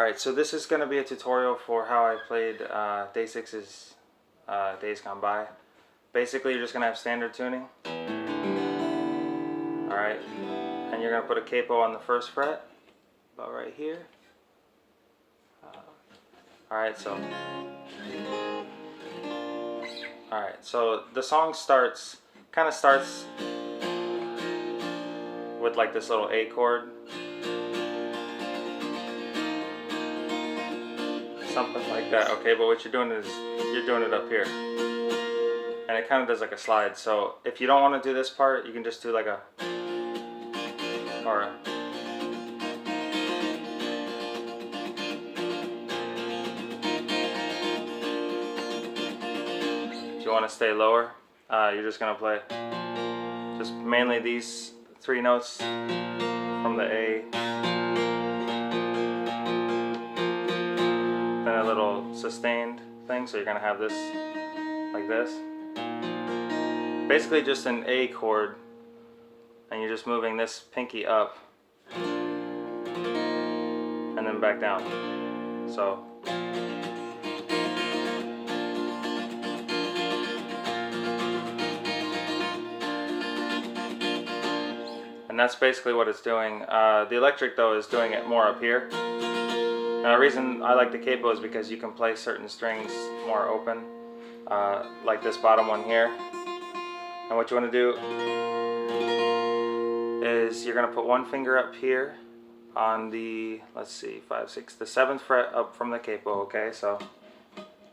Alright, so this is going to be a tutorial for how I played Day6's Days Gone By. Basically, you're just going to have standard tuning. Alright, and you're going to put a capo on the first fret, about right here. Alright, so the song kind of starts with like this little A chord. Something like that, okay, but what you're doing is you're doing it up here. And it kind of does like a slide. So if you don't want to do this part, you can just do like a, or a, if you want to stay lower, you're just going to play just mainly these three notes from the A. Then a little sustained thing, so you're going to have this like this. Basically just an A chord, and you're just moving this pinky up and then back down. So and that's basically what it's doing. The electric though is doing it more up here. Now the reason I like the capo is because you can play certain strings more open, like this bottom one here. And what you want to do is you're going to put one finger up here on the, let's see, 5, 6, the 7th fret up from the capo, okay? So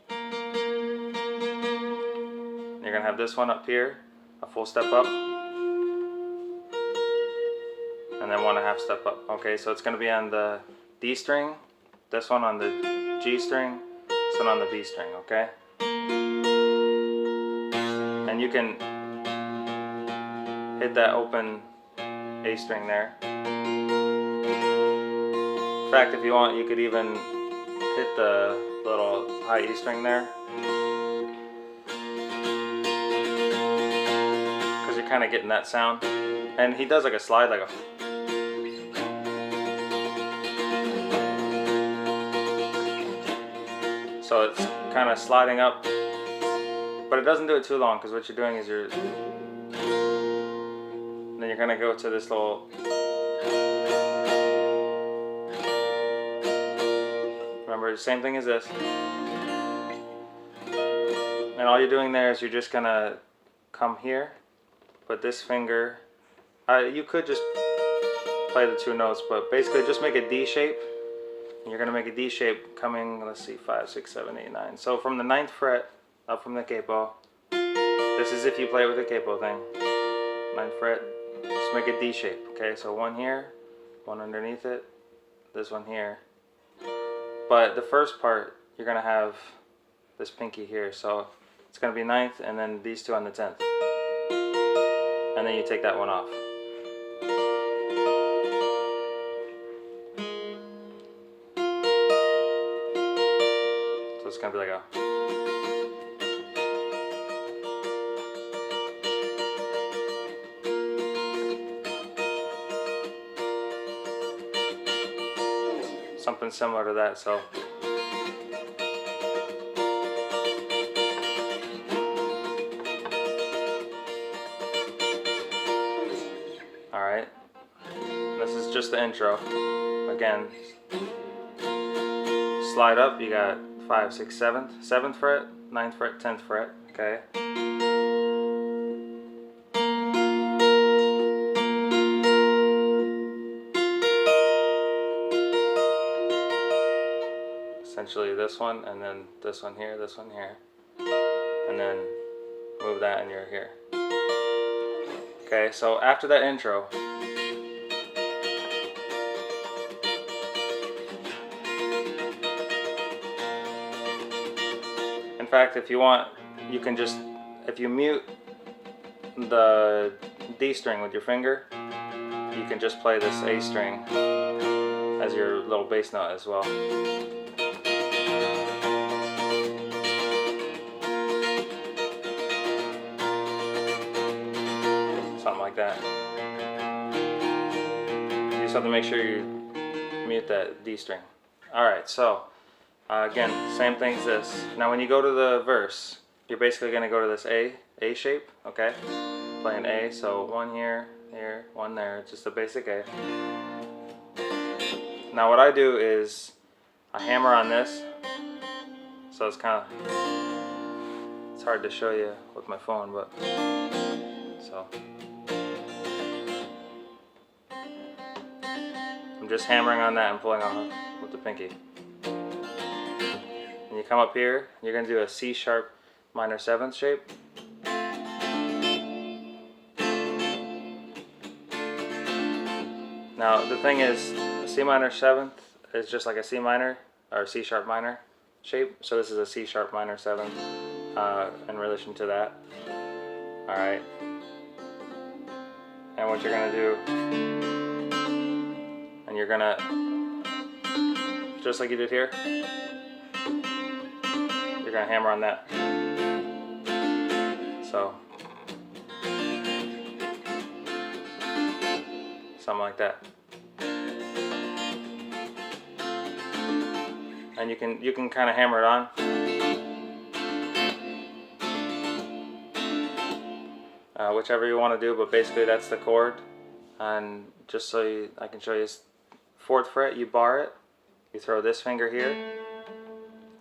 you're going to have this one up here, a full step up, and then 1.5 step up, okay? So it's going to be on the D string, this one on the G string, this one on the B string, okay? And you can hit that open A string there. In fact, if you want, you could even hit the little high E string there, because you're kind of getting that sound. And he does like a slide, like a, so it's kind of sliding up, but it doesn't do it too long, because what you're doing is then you're going to go to this little, remember, same thing as this. And all you're doing there is you're just going to come here, put this finger, you could just play the two notes, but basically just make a D shape. And you're going to make a D shape coming, let's see, 5, 6, 7, 8, 9. So from the 9th fret up from the capo, this is if you play with the capo thing, 9th fret, just make a D shape, okay? So one here, one underneath it, this one here. But the first part, you're going to have this pinky here, so it's going to be 9th and then these two on the 10th. And then you take that one off. So it's going to be like a, something similar to that. So alright, this is just the intro. Again, slide up, you got 5, 6, 7th fret, 9th fret, 10th fret, okay? Essentially this one, and then this one here, and then move that and you're here. Okay, so after that intro, in fact, if you want, you can just, if you mute the D string with your finger, you can just play this A string as your little bass note as well. Something like that. You just have to make sure you mute that D string. Alright, so again, same thing as this. Now when you go to the verse, you're basically going to go to this A shape, okay? Playing A, so one here, here, one there, just a basic A. Now what I do is I hammer on this, so it's kind of, it's hard to show you with my phone, but so I'm just hammering on that and pulling on with the pinky. And you come up here, you're going to do a C sharp minor 7th shape. Now the thing is, a C minor 7th is just like a C minor or C sharp minor shape. So this is a C sharp minor 7th in relation to that. Alright. And what you're going to do, and you're going to, just like you did here, you're going to hammer on that. So, something like that. And you can kind of hammer it on. Whichever you want to do, but basically that's the chord. And just so I can show you, 4th fret, you bar it. You throw this finger here,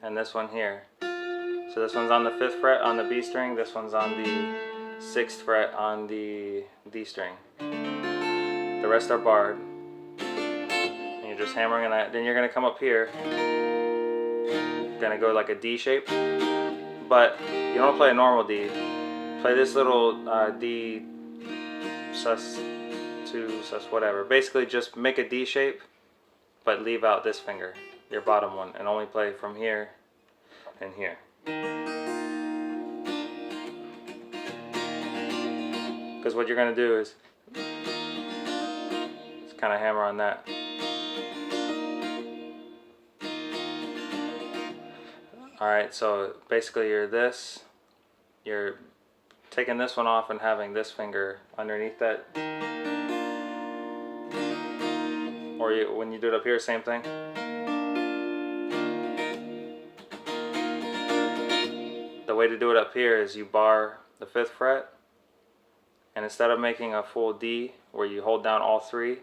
and this one here. So this one's on the 5th fret on the B string, this one's on the 6th fret on the D string. The rest are barred. And you're just hammering on that. Then you're going to come up here. You're going to go like a D shape. But you don't play a normal D. Play this little D sus, 2 sus, whatever. Basically just make a D shape, but leave out this finger, your bottom one, and only play from here and here. Because what you're going to do is kind of hammer on that. Alright, so basically you're taking this one off and having this finger underneath that. Or when you do it up here, same thing. The way to do it up here is you bar the 5th fret, and instead of making a full D where you hold down all 3,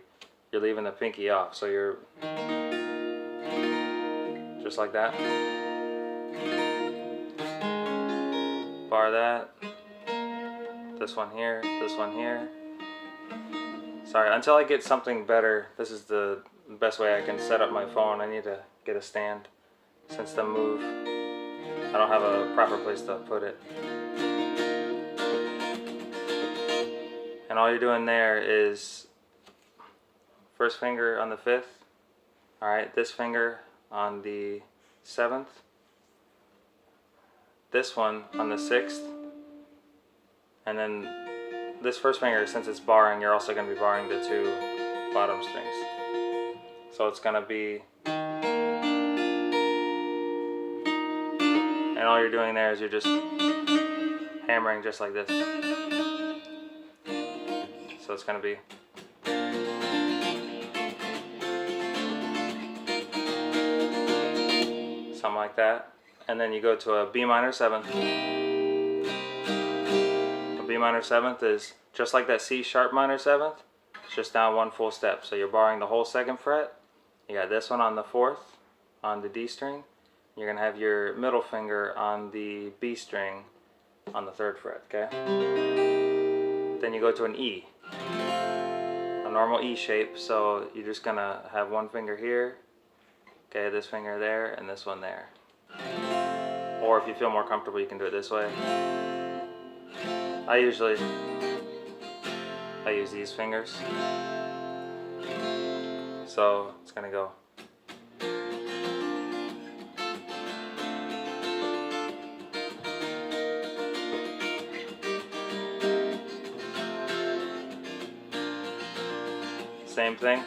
you're leaving the pinky off. So you're just like that. Bar that. This one here, this one here. Sorry, until I get something better, this is the best way I can set up my phone. I need to get a stand since the move. I don't have a proper place to put it. And all you're doing there is first finger on the 5th. Alright, this finger on the 7th. This one on the 6th. And then this first finger, since it's barring, you're also going to be barring the 2 bottom strings. So it's going to be, and all you're doing there is you're just hammering just like this. So it's going to be, something like that. And then you go to a B minor 7th. B minor 7th is just like that C sharp minor 7th, it's just down 1 full step. So you're barring the whole 2nd fret. You got this one on the 4th on the D string. You're going to have your middle finger on the B string on the 3rd fret, okay? Then you go to an E, a normal E shape. So you're just going to have one finger here, okay, this finger there, and this one there. Or if you feel more comfortable, you can do it this way. I use these fingers. So it's gonna go. Same thing.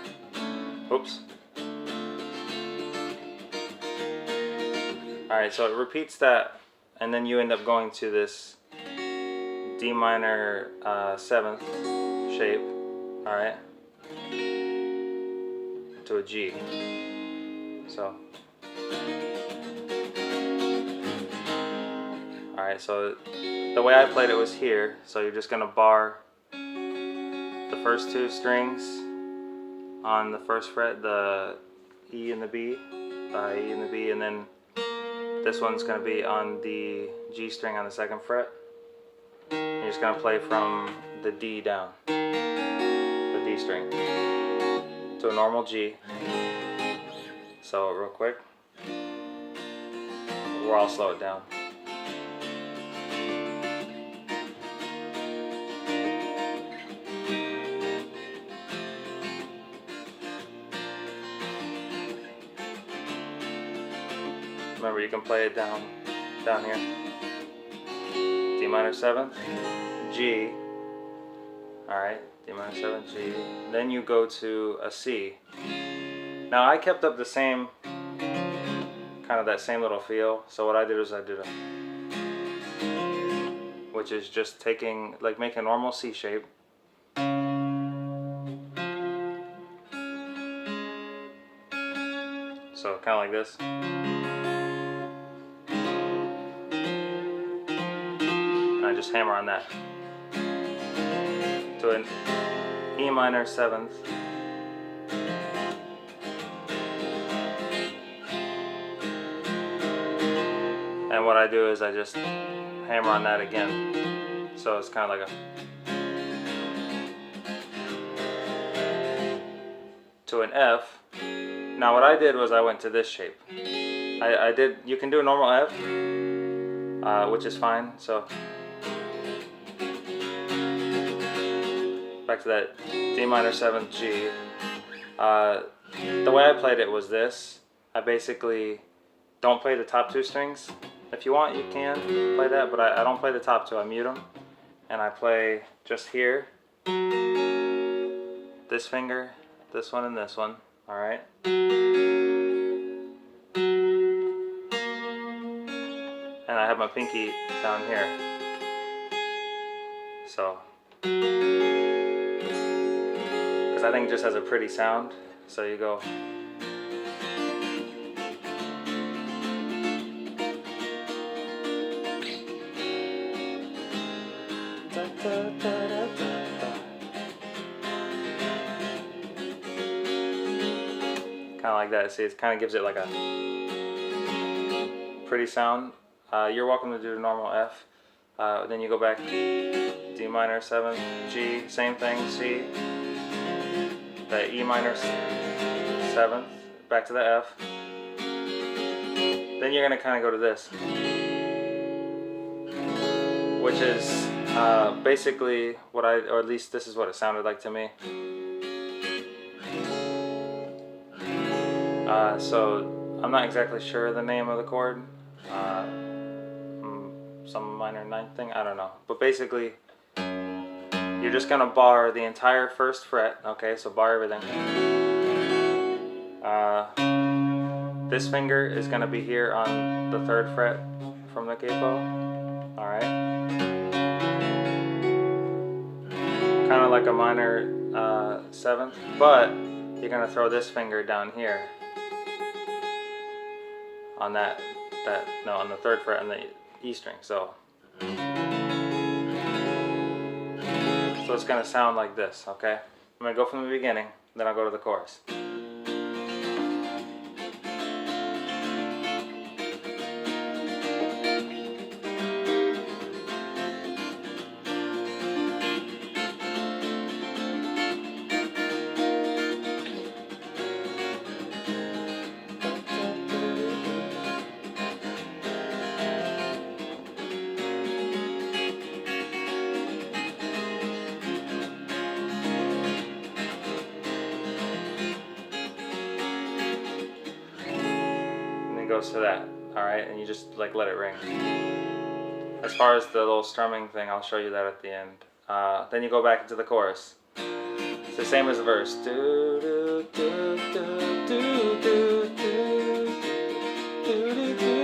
Oops. Alright, so it repeats that, and then you end up going to this D minor 7th shape, alright, to a G. So, alright, so the way I played it was here. So you're just gonna bar the first two strings on the first fret, the E and the B, the E and the B, and then this one's gonna be on the G string on the second fret. You're just gonna play from the D down, the D string, to a normal G. So real quick, I'll slow it down. Remember, you can play it down here. D minor 7th, G. Alright, D minor 7th, G. Then you go to a C. Now I kept up the same, kind of that same little feel. So what I did was I did which is just taking, like, make a normal C shape. So kind of like this. And I just hammer on that to an E minor 7th. And what I do is I just hammer on that again. So it's kind of like to an F. Now what I did was I went to this shape. I did, you can do a normal F, which is fine. So back to that D minor 7th G. The way I played it was this. I basically don't play the top two strings. If you want, you can play that, but I don't play the top two. I mute them, and I play just here, this finger, this one, and this one. All right. And I have my pinky down here. So, because I think it just has a pretty sound. So you go. Kind of like that. See, it kind of gives it like a pretty sound. You're welcome to do the normal F. Then you go back D minor 7th, G, same thing, C, the E minor 7th, back to the F. Then you're gonna kind of go to this, which is basically what or at least this is what it sounded like to me. So I'm not exactly sure the name of the chord, some minor ninth thing, I don't know. But basically, you're just gonna bar the entire first fret, okay, so bar everything. This finger is gonna be here on the 3rd fret from the CAPO, alright. Kind of like a minor 7th, but you're gonna throw this finger down here on on the 3rd fret on the E string. So it's gonna sound like this, okay? I'm gonna go from the beginning, then I'll go to the chorus. Goes to that, all right, and you just like let it ring. As far as the little strumming thing, I'll show you that at the end. Then you go back into the chorus. It's the same as the verse. Do, do, do, do, do, do, do, do, do, do, do.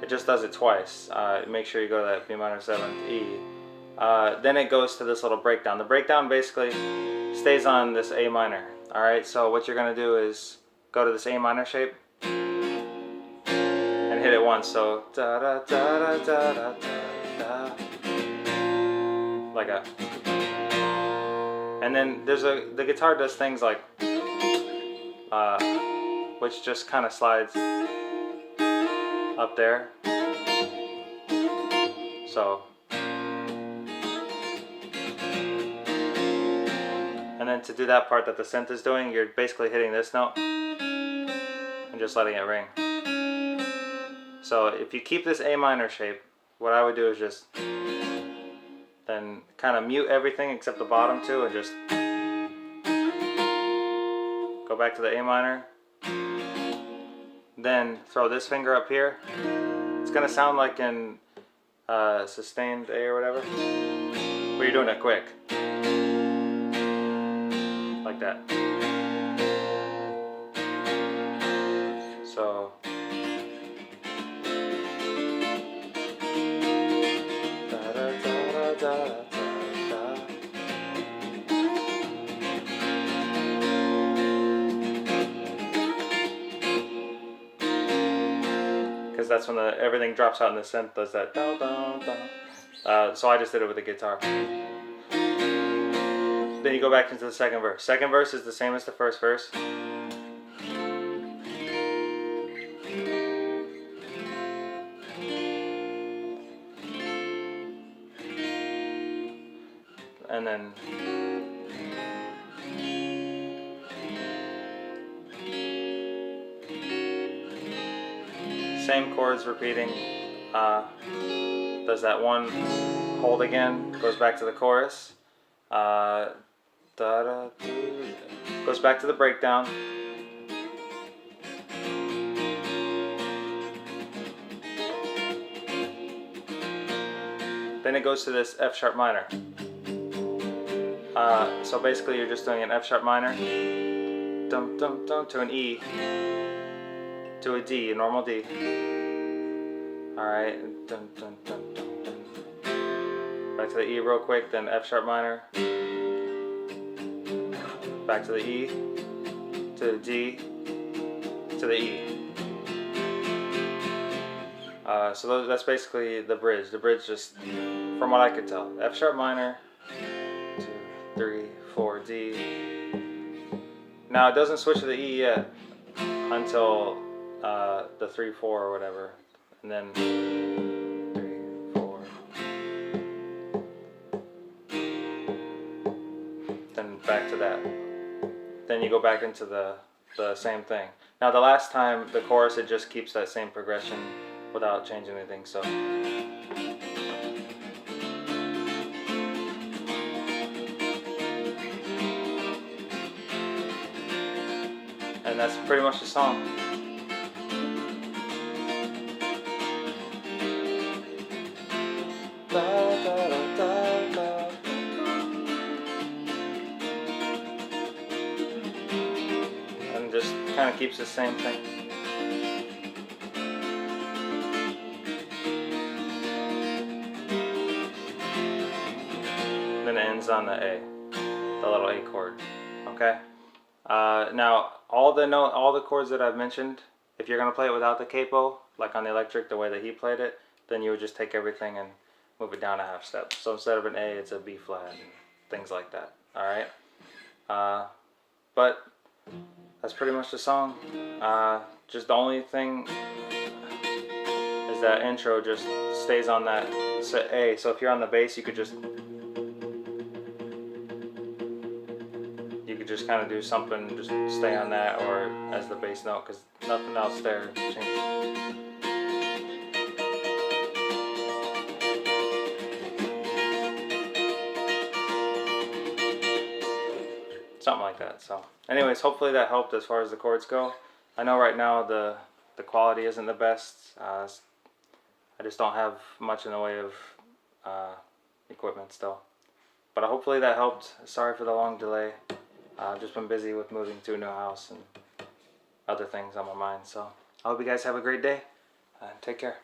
It just does it twice. Make sure you go to that B minor 7th, E. Then it goes to this little breakdown. The breakdown basically stays on this A minor. Alright, so what you're going to do is go to this A minor shape and hit it once. So da da da da da da da, like a. And then the guitar does things like which just kind of slides up there. So, and then to do that part that the synth is doing, you're basically hitting this note and just letting it ring. So if you keep this A minor shape, what I would do is just then kind of mute everything except the bottom two and just go back to the A minor. Then throw this finger up here. It's gonna sound like in sustained A or whatever, but you're doing it quick, like that. So da da da da da da. That's when everything drops out and the synth does that. So I just did it with the guitar. Then you go back into the second verse. Second verse is the same as the first verse. And then same chords repeating, does that one hold again, goes back to the chorus, goes back to the breakdown, then it goes to this F sharp minor. So basically you're just doing an F sharp minor, dum dum dum, to an E, to a D, a normal D. Alright, dun, dun, dun, dun, dun. Back to the E real quick, then F sharp minor. Back to the E, to the D, to the E. So that's basically the bridge. The bridge just, from what I could tell, F sharp minor, 2, 3, 4, D. Now it doesn't switch to the E yet until the 3, 4 or whatever, and then 3, 4, then back to that. Then you go back into the same thing. Now the last time, the chorus, it just keeps that same progression without changing anything. So and that's pretty much the song. And just kind of keeps the same thing. Then it ends on the A, the little A chord. Okay. Now all the chords that I've mentioned, if you're gonna play it without the capo, like on the electric, the way that he played it, then you would just take everything and move it down a half step. So instead of an A, it's a B flat, and things like that. All right. But that's pretty much the song. Just the only thing is that intro just stays on that A. So if you're on the bass, you could just kind of do something, just stay on that, or as the bass note, because nothing else there changes. Something like that. So anyways, hopefully that helped as far as the chords go. I know right now the quality isn't the best. I just don't have much in the way of equipment still. But hopefully that helped. Sorry for the long delay. I've just been busy with moving to a new house and other things on my mind. So I hope you guys have a great day. Take care.